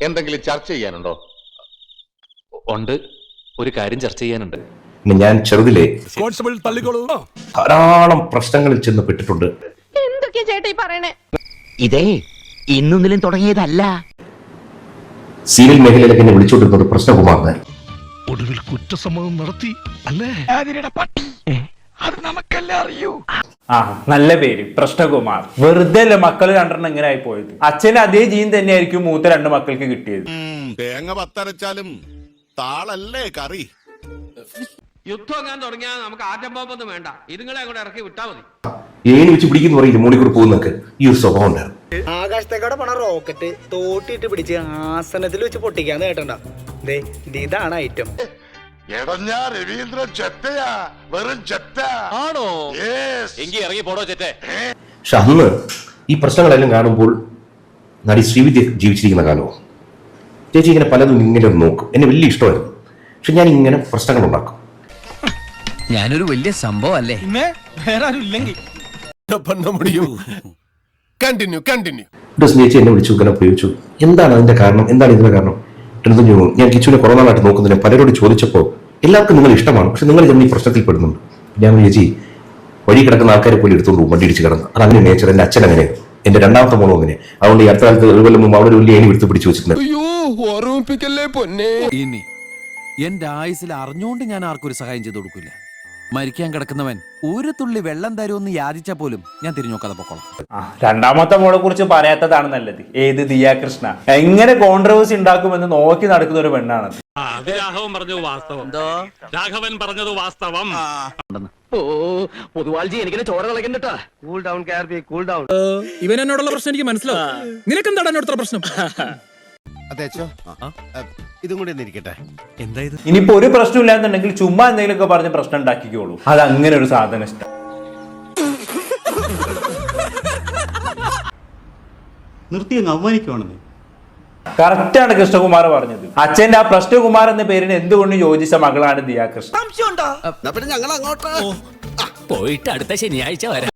എന്തെങ്കിലും ചർച്ച ചെയ്യാനുണ്ടോ? ഉണ്ട്, ഒരു കാര്യം ചർച്ച ചെയ്യാനുണ്ട്. ഞാൻ ചെറുതിലെ ധാരാളം പ്രശ്നങ്ങളിൽ ചെന്ന് പെട്ടിട്ടുണ്ട്. എന്തൊക്കെയാ ചേട്ടാ ഈ പറയണേ? ഇതേ ഇന്നൊന്നിലും തുടങ്ങിയതല്ല. സീരിയൽ മേഖലയിലേക്ക് എന്നെ വിളിച്ചുകൊണ്ടിരുന്നത് പ്രശ്നകുമാറിനായിരുന്നു. ഒടുവിൽ കുറ്റസമ്മതം നടത്തി അല്ലേ? അത് നമുക്കെല്ലാം അറിയൂ. നല്ല പേര് പ്രശ്നകുമാർ. വെറുതെ അല്ല മക്കള് രണ്ടെണ്ണം ഇങ്ങനെ ആയി പോയത്. അച്ഛന് അതേ ജീൻ തന്നെയായിരിക്കും മൂത്ത രണ്ട് മക്കൾക്ക് കിട്ടിയത്. തേങ്ങ പത്തരച്ചാലും താളല്ലേ കറി. യുദ്ധം ഞാൻ തുടങ്ങിയാൽ നമുക്ക് ആറ്റം ബോംബൊന്നും വേണ്ട, ഇതുങ്ങളെ അങ്ങോട്ട് ഇറക്കി വിട്ടാ മതി. ഏണി വെച്ച് പിടിക്കുന്ന പറയില്ല, മോളിക്കൂടെ പോകുന്നൊക്കെ ഈ ഒരു സ്വഭാവം ഉണ്ടായിരുന്നു. ആകാശത്തേക്കോടെ പണ റോക്കറ്റ് തോട്ടിട്ട് പിടിച്ച് ആസനത്തിൽ വെച്ച് പൊട്ടിക്കാന്ന് കേട്ടണ്ട. ഇതാണ് ഐറ്റം. രവീന്ദ്രൻ ചെറ്റയാ, വെറും ചെറ്റ ആണോ? എങ്കി ഇറങ്ങി പോടോ ചെറ്റേ. പക്ഷെ അന്ന് ഈ പ്രശ്നങ്ങളെല്ലാം കാണുമ്പോൾ നടി ശ്രീവിദ്യ ജീവിച്ചിരിക്കുന്ന കാലവും ചേച്ചി ഇങ്ങനെ പലതും ഇങ്ങനെ നോക്കും. എന്നെ വലിയ ഇഷ്ടമായിരുന്നു. പക്ഷെ ഞാൻ ഇങ്ങനെ പ്രശ്നങ്ങൾ ഉണ്ടാക്കും. ഞാനൊരു വലിയ സംഭവം അല്ലേ? ചേച്ചി എന്നെ വിളിച്ചു, ഇങ്ങനെ ഉപയോഗിച്ചു. എന്താണ് അതിന്റെ കാരണം, എന്താണ് ഇതിന്റെ കാരണം? ഞാൻ കിച്ചുവിനെ കുറേ നാളായിട്ട് നോക്കുന്നതിന് പലരോട് ചോദിച്ചപ്പോൾ എല്ലാവർക്കും നിങ്ങൾ ഇഷ്ടമാണ്, പക്ഷെ നിങ്ങൾ ചെന്ന് ഈ പ്രശ്നത്തിൽ പെടുന്നുണ്ട്. ഞാൻ ചേച്ചി വഴി കിടക്കുന്ന ആൾക്കാരെ പോലും എടുത്തുകൊണ്ട് പോകും, വണ്ടി ഇടിച്ച് കിടന്ന്. അത് അങ്ങനെ നേച്ചർ. എന്റെ അച്ഛൻ അങ്ങനെയായിരുന്നു, എന്റെ രണ്ടാമത്തെ മോളും അങ്ങനെ. അതുകൊണ്ട് ഈ അടുത്ത കാലത്ത് ഒരു കൊല്ലം മുമ്പ് അവിടെ ഒരു വലിയ ഏണി എടുത്ത് പിടിച്ചു വെച്ചിട്ടുണ്ട്. ഇനി എന്റെ ആയുസിൽ അറിഞ്ഞുകൊണ്ട് ഞാൻ ആർക്കും ഒരു സഹായം ചെയ്തു കൊടുക്കില്ല. മരിക്കാൻ കിടക്കുന്നവൻ ഒരു തുള്ളി വെള്ളം തരുമെന്ന് യാചിച്ചാൽ പോലും ഞാൻ തിരിഞ്ഞു നോക്കാതെ പൊക്കോളാം. രണ്ടാമത്തെ മോളെ കുറിച്ച് പറയാത്തതാണ് നല്ലത്. ഏത് ദിയ കൃഷ്ണ എങ്ങനെ കോൺട്രവേഴ്സി ഉണ്ടാക്കുമെന്ന് നോക്കി നടക്കുന്ന ഒരു പെണ്ണാണ്. രാഘവൻ പറഞ്ഞത് വാസ്തവം. രാഘവൻ പറഞ്ഞത് വാസ്തവം. പൊതുവാൾജി എനിക്കിനെ ചോര കളക്കണ്ടട്ടാ. കൂൾ ഡൗൺ കാർബി, കൂൾ ഡൗൺ. ഇവൻ എന്നോടുള്ള പ്രശ്നം എനിക്ക് മനസ്സിലാവും. നിനക്കെന്താണ് എന്നോടുള്ള പ്രശ്നം? ഇതും കൂടി ഇരിക്കട്ടെ. എന്തായത്? ഇനിയിപ്പോ ഒരു പ്രശ്നം ഇല്ലാന്നുണ്ടെങ്കിൽ ചുമ്മാ എന്തെങ്കിലുമൊക്കെ പറഞ്ഞ് പ്രശ്നം ഉണ്ടാക്കിക്കോളൂ. അത് അങ്ങനെ ഒരു സാധനം ഇഷ്ടം. നിർത്തി അങ്ങ് അവമാനിക്കുവാണെന്ന്. കറക്റ്റാണ് കൃഷ്ണകുമാർ പറഞ്ഞത്. അച്ഛന്റെ ആ പ്രശ്നകുമാർ എന്ന പേരിന് എന്തുകൊണ്ടും യോജിച്ച മകളാണ് ദിയ കൃഷ്ണ. പോയിട്ട് അടുത്ത ശനിയാഴ്ച വരാം.